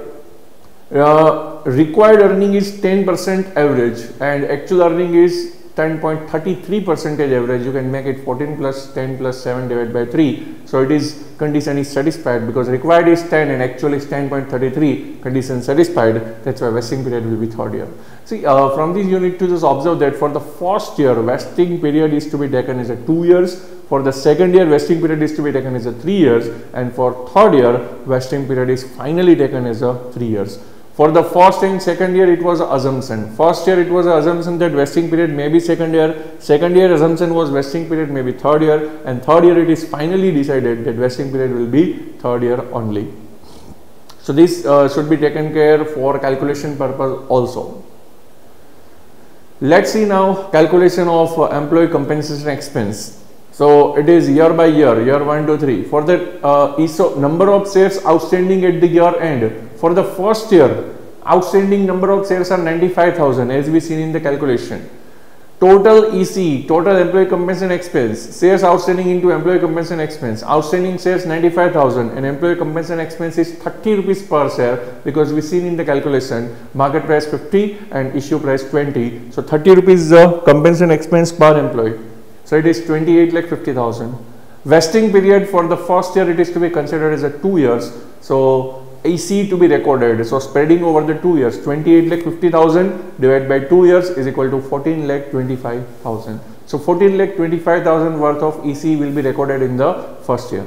required earning is 10% average and actual earning is 10.33% average. You can make it 14 plus 10 plus 7 divided by 3. So it is, condition is satisfied because required is 10 and actual is 10.33. Condition satisfied. That's why vesting period will be third year. See, from this you need to just observe that for the first year, vesting period is to be taken as a 2 years. For the second year, vesting period is to be taken as a 3 years, and for third year, vesting period is finally taken as a 3 years. For the first and second year, it was an assumption. First year, it was an assumption that vesting period may be second year. Second year assumption was vesting period may be third year, and third year it is finally decided that vesting period will be third year only. So this should be taken care for calculation purpose also. Let's see now calculation of employee compensation expense. So it is year by year, year 1 to 3. For the ESOP, number of shares outstanding at the year end. For the first year, outstanding number of shares are 95,000 as we seen in the calculation. Total EC, total employee compensation expense, shares outstanding into employee compensation expense. Outstanding shares 95,000 and employee compensation expense is 30 rupees per share, because we seen in the calculation market price 50 and issue price 20. So 30 rupees is the compensation expense per employee. So it is 28,50,000. Vesting period for the first year, it is to be considered as a 2 years. So EC to be recorded. So spreading over the 2 years, 28,50,000 divided by 2 years is equal to 14,25,000. So 14,25,000 worth of EC will be recorded in the first year.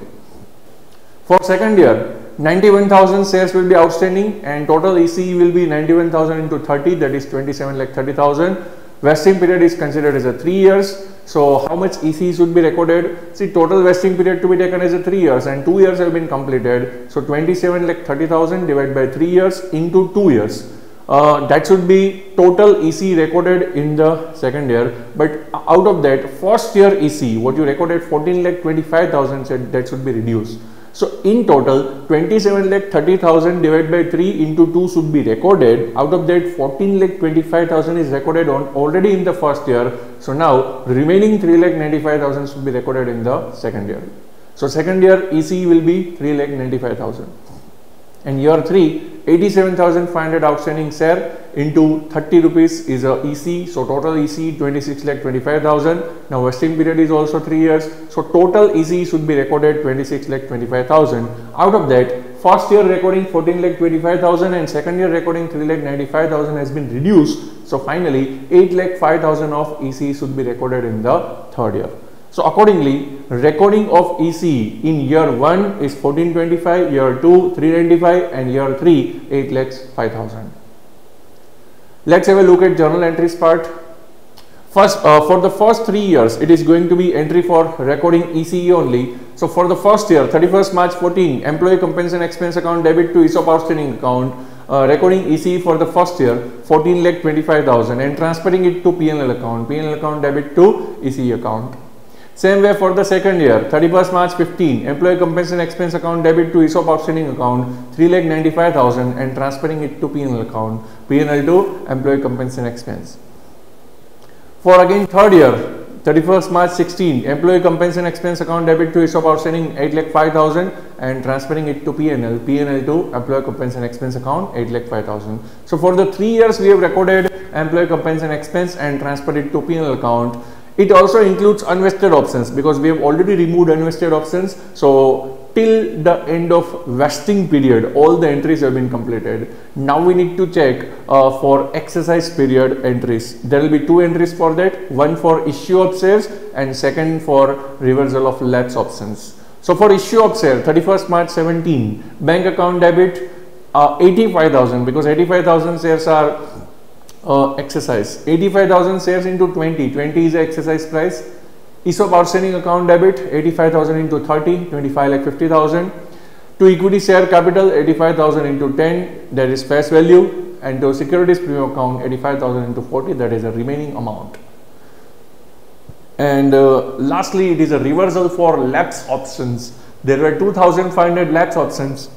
For second year, 91,000 shares will be outstanding and total EC will be 91,000 into 30, that is 27,30,000. Vesting period is considered as a 3 years. So how much EC should be recorded? See, total vesting period to be taken as a 3 years and 2 years have been completed. So 27,30,000 divided by 3 years into 2 years. That should be total EC recorded in the second year. But out of that, first year EC, what you recorded 14,25,000, that should be reduced. So in total, 27,30,000 divided by 3 into 2 should be recorded. Out of that, 14,25,000 is recorded already in the first year. So now remaining 3,95,000 should be recorded in the second year. So second year EC will be 3,95,000. And year 3, 87,500 outstanding share into 30 rupees is a EC. So total EC 26,25,000. Now vesting period is also 3 years. So total EC should be recorded 26,25,000. Out of that, first year recording 14,25,000 and second year recording 3,95,000 has been reduced. So finally 8,05,000 of EC should be recorded in the third year. So accordingly, recording of EC in year 1 is 1425, year 2 395 and year 3 8,05,000. Let's have a look at journal entries part. First, for the first 3 years, it is going to be entry for recording ECE only. So for the first year, 31st March 14, employee compensation expense account debit to ESOP outstanding account, recording ECE for the first year 14,25,000 and transferring it to PNL account debit to ECE account. Same way for the second year, 31st March 15, employee compensation expense account debit to ESOP outstanding account 3,95,000 and transferring it to PNL account, PNL to employee compensation expense. For again third year, 31st March 16, employee compensation expense account debit to ESOP outstanding 8,05,000 and transferring it to PNL to employee compensation expense account 8,05,000. So for the 3 years we have recorded employee compensation expense and transferred it to PNL account. It also includes unvested options because we have already removed unvested options. So till the end of vesting period, all the entries have been completed. Now we need to check for exercise period entries. There will be 2 entries for that, one for issue of shares and second for reversal of lapse options. So for issue of share, 31st March 17, bank account debit 85,000 because 85,000 shares are exercise. 85,000 shares into 20 is the exercise price. ESOP outstanding account debit 85,000 into 30, 25,50,000. To equity share capital 85,000 into 10, that is face value, and to securities premium account 85,000 into 40, that is the remaining amount. And lastly, it is a reversal for lapse options. There were 2,500 lapse options.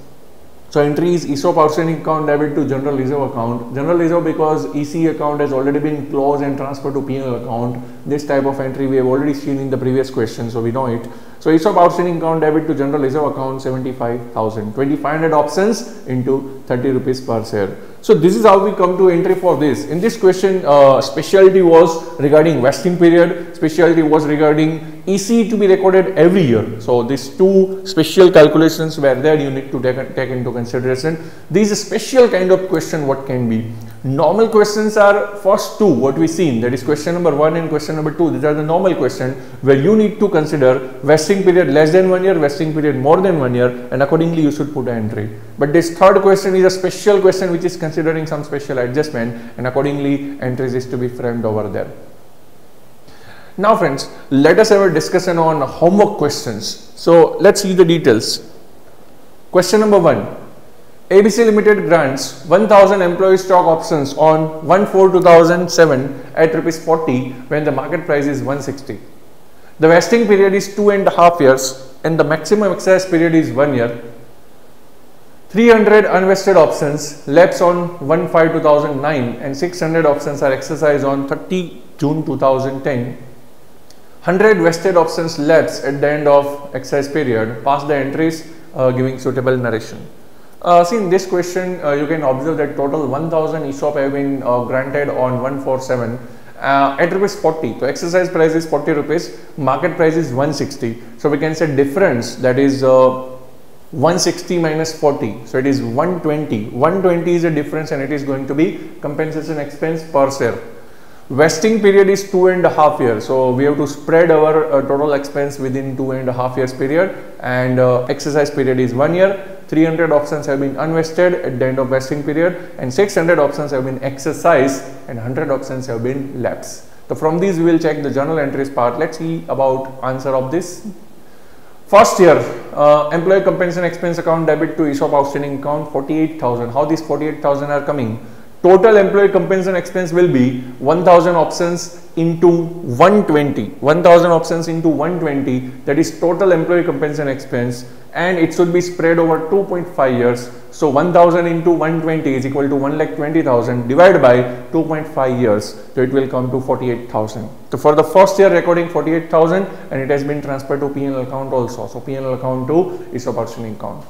So entry is ESOP outstanding account debit to general reserve account. General reserve because EC account has already been closed and transferred to PNL account. This type of entry we have already seen in the previous question, so we know it. So ESOP outstanding account debit to general reserve account 75,000. 2,500 options into 30 rupees per share. So this is how we come to entry for this. In this question, specialty was regarding vesting period. Specialty was regarding EC to be recorded every year. So these 2 special calculations were there you need to take into consideration. These special kind of question what can be. Normal questions are first 2 what we seen, that is question number 1 and question number 2. These are the normal question where you need to consider vesting period less than 1 year, vesting period more than 1 year, and accordingly you should put an entry. But this third question is a special question which is considering some special adjustment, and accordingly entries is to be framed over there. Now friends, let us have a discussion on homework questions. So let's see the details. Question number 1. ABC Limited grants 1,000 employee stock options on 1/4/2007 at ₹40 when the market price is 160. The vesting period is 2.5 years and the maximum exercise period is 1 year. 300 unvested options lapse on 1/5/2009 and 600 options are exercised on 30 June 2010. 100 vested options lapse at the end of exercise period. Pass the entries giving suitable narration. See in this question you can observe that total 1,000 ESOP have been granted on 147 at ₹40. So exercise price is 40 rupees, market price is 160. So we can say difference, that is 160 minus 40, so it is 120. 120 is a difference and it is going to be compensation expense per share. Vesting period is 2.5 years, so we have to spread our total expense within 2.5 years period, and exercise period is 1 year. 300 options have been unvested at the end of vesting period, and 600 options have been exercised, and 100 options have been lapsed. So from these we will check the journal entries part. Let's see about answer of this. First year, employee compensation expense account debit to ESOP outstanding account 48,000. How these 48,000 are coming? Total employee compensation expense will be 1000 options into 120. 1000 options into 120, that is total employee compensation expense, and it should be spread over 2.5 years. So 1000 into 120 is equal to 1,20,000 divided by 2.5 years. So it will come to 48,000. So for the first year recording 48,000, and it has been transferred to P&L account also. So P&L account to ESOP outstanding account.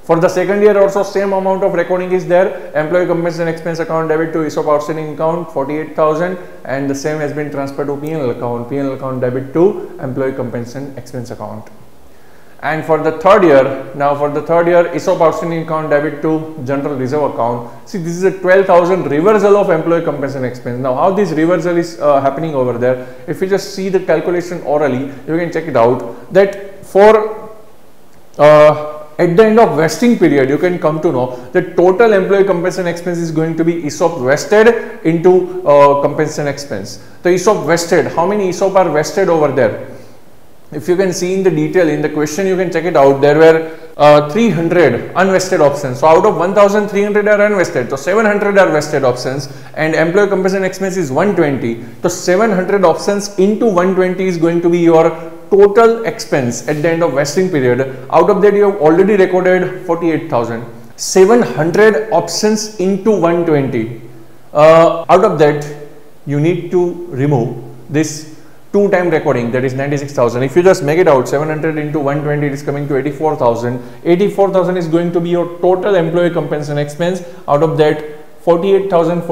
For the second year also same amount of recording is there. Employee compensation expense account debit to ESOP outstanding account 48,000, and the same has been transferred to P&L account. P&L account debit to employee compensation expense account. And for the third year, now for the third year, ESOP outstanding account debit to general reserve account. See, this is a 12,000 reversal of employee compensation expense. Now how this reversal is happening over there? If you just see the calculation orally, you can check it out that for at the end of vesting period, you can come to know that total employee compensation expense is going to be ESOP vested into compensation expense. The ESOP vested, how many ESOP are vested over there? If you can see in the detail in the question, you can check it out. There were 300 unvested options. So out of 1,300 are unvested. So 700 are vested options, and employee compensation expense is 120. So 700 options into 120 is going to be your total expense at the end of vesting period. Out of that you have already recorded 48,000. 700 options into 120. Out of that you need to remove this 2-time recording, that is 96,000. If you just make it out, 700 into 120, it is coming to 84,000. 84,000 is going to be your total employee compensation expense. Out of that 48,000,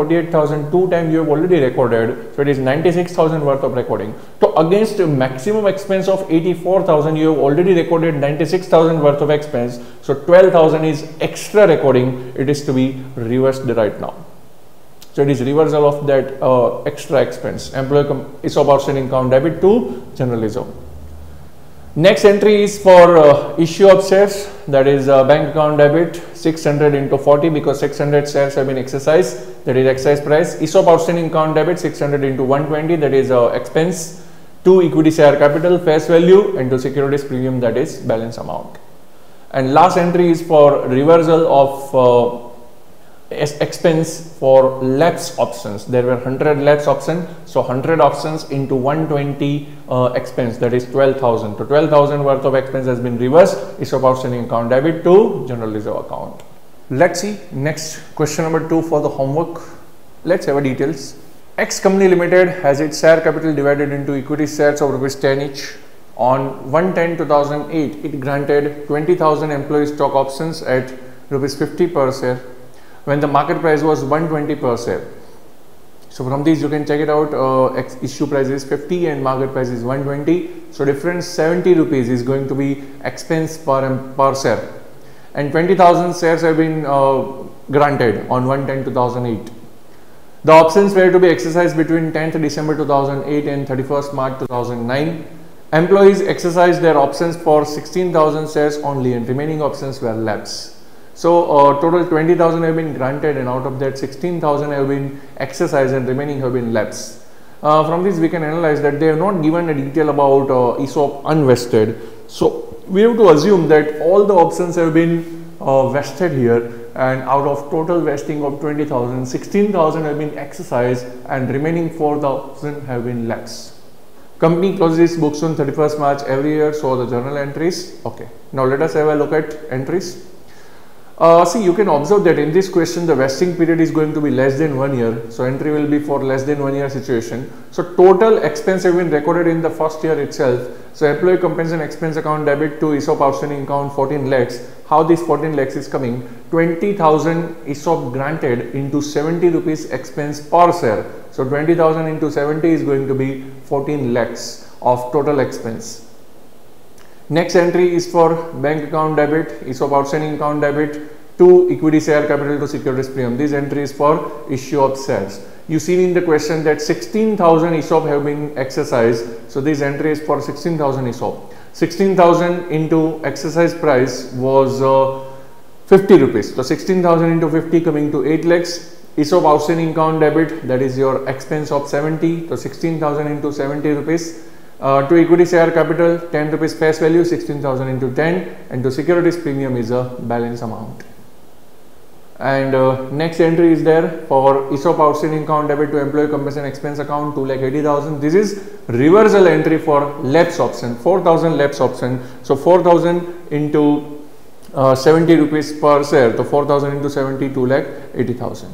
2 times you have already recorded, so it is 96,000 worth of recording. So against a maximum expense of 84,000, you have already recorded 96,000 worth of expense. So 12,000 is extra recording. It is to be reversed right now. So it is reversal of that extra expense. Employee ESOP outstanding account debit to general reserve. Next entry is for issue of shares, that is bank account debit 600 into 40, because 600 shares have been exercised, that is exercise price. ESOP outstanding account debit 600 into 120, that is expense, to equity share capital face value, and to securities premium, that is balance amount. And last entry is for reversal of expense for lapse options. There were 100 lapse options, so 100 options into 120 expense, that is 12,000. So 12,000 worth of expense has been reversed. ESOP outstanding account debit to general reserve account. Let's see next question number 2 for the homework. Let's have a details. X company limited has its share capital divided into equity shares of ₹10 each. On 1/10/2008, it granted 20,000 employee stock options at ₹50 per share when the market price was 120 per share. So from these you can check it out. Issue price is 50 and market price is 120. So difference 70 rupees is going to be expense per share. And 20,000 shares have been granted on 1/10/2008. The options were to be exercised between 10th December 2008 and 31st March 2009. Employees exercised their options for 16,000 shares only, and remaining options were lapsed. So total 20,000 have been granted, and out of that 16,000 have been exercised and remaining have been lapsed. From this we can analyze that they have not given a detail about ESOP unvested. So we have to assume that all the options have been vested here, and out of total vesting of 20,000, 16,000 have been exercised and remaining 4,000 have been lapsed. Company closes books on 31st March every year, so the journal entries. Okay, now let us have a look at entries. See, you can observe that in this question the vesting period is going to be less than 1 year, so entry will be for less than 1 year situation. So total expense have been recorded in the first year itself. So employee compensation expense account debit to ESOP outstanding account 14 lakhs. How this 14 lakhs is coming? 20,000 ESOP granted into 70 rupees expense per share. So 20,000 into 70 is going to be 14 lakhs of total expense. Next entry is for bank account debit, ESOP outstanding account debit, to equity share capital to securities premium. This entry is for issue of shares. You see in the question that 16,000 ESOP have been exercised. So this entry is for 16,000 ESOP. 16,000 into exercise price was 50 rupees. So 16,000 into 50 coming to 8 lakhs. ESOP outstanding account debit, that is your expense of 70. So 16,000 into 70 rupees. To equity share capital, 10 rupees face value, 16,000 into 10, and to securities premium is a balance amount. And next entry is there for ESOP outstanding account debit to employee compensation expense account, 2,80,000. This is reversal entry for lapse option, 4,000 lapse option. So 4,000 into 70 rupees per share, so 4,000 into 70, 2,80,000.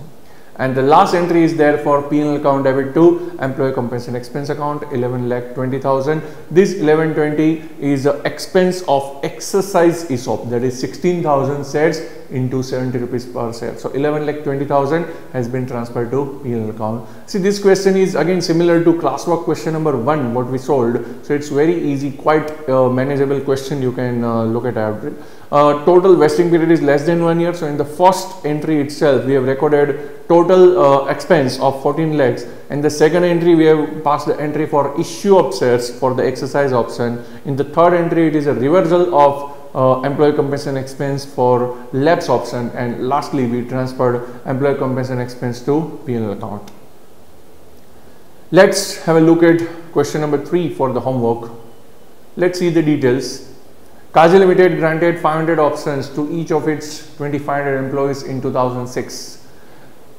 And the last entry is there for P&L account debit to employee compensation expense account, 11,20,000. This 1120 is the expense of exercise ESOP, that is 16,000 shares into 70 rupees per share. So 11,20,000 has been transferred to P&L account. See, this question is again similar to classwork question number 1 what we solved. So it's very easy, quite manageable question. You can look at it. Total vesting period is less than 1 year. So in the first entry itself we have recorded total expense of 14 lakhs, and the second entry we have passed the entry for issue of shares for the exercise option. In the third entry it is a reversal of employee compensation expense for lapse option, and lastly we transferred employee compensation expense to P&L account. Let's have a look at question number 3 for the homework. Let's see the details. Kajal Limited granted 500 options to each of its 2,500 employees in 2006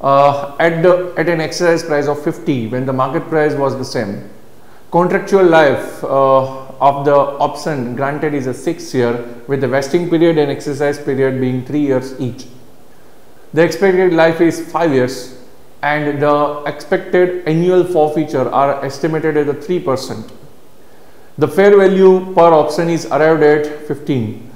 at an exercise price of 50 when the market price was the same. Contractual life of the option granted is a 6 year with the vesting period and exercise period being 3 years each. The expected life is 5 years and the expected annual forfeiture are estimated at 3%. The fair value per option is arrived at 15.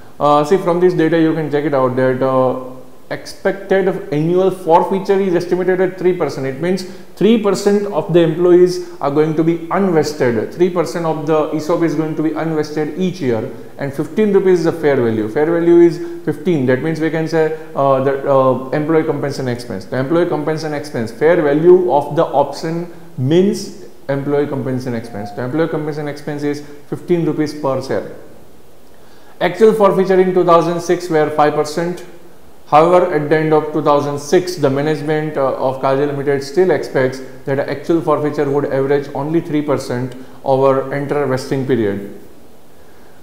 See, from this data you can check it out that expected annual forfeiture is estimated at 3%. It means 3% of the employees are going to be unvested. 3% of the ESOP is going to be unvested each year, and 15 rupees is the fair value. Fair value is 15. That means we can say that employee compensation expense. The employee compensation expense, fair value of the option means employee compensation expense. The employee compensation expense is 15 rupees per share. Actual forfeiture in 2006 were 5%. However, at the end of 2006, the management of Kajal Limited still expects that the actual forfeiture would average only 3% over entire vesting period.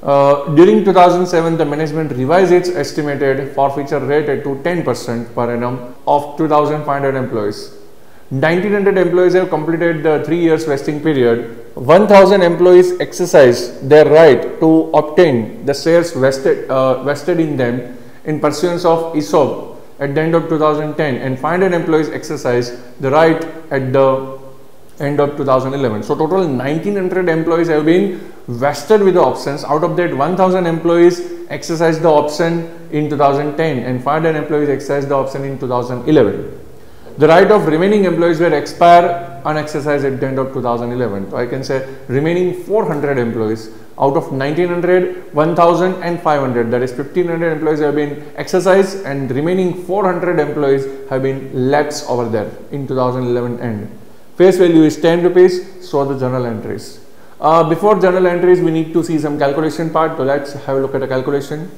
During 2007, the management revised its estimated forfeiture rate to 10% per annum of 2,500 employees. 1,900 employees have completed the 3 years vesting period. 1,000 employees exercised their right to obtain the shares vested in them in pursuance of ESOP at the end of 2010, and 500 employees exercised the right at the end of 2011. So total 1,900 employees have been vested with the options. Out of that, 1,000 employees exercised the option in 2010 and 500 employees exercised the option in 2011. The right of remaining employees were expire unexercised at the end of 2011. So I can say remaining 400 employees out of 1,900, 1,000 and 500, that is 1,500 employees have been exercised, and remaining 400 employees have been lapsed over there in 2011 end. Face value is 10 rupees, so the journal entries. Before journal entries, we need to see some calculation part. So let's have a look at a calculation.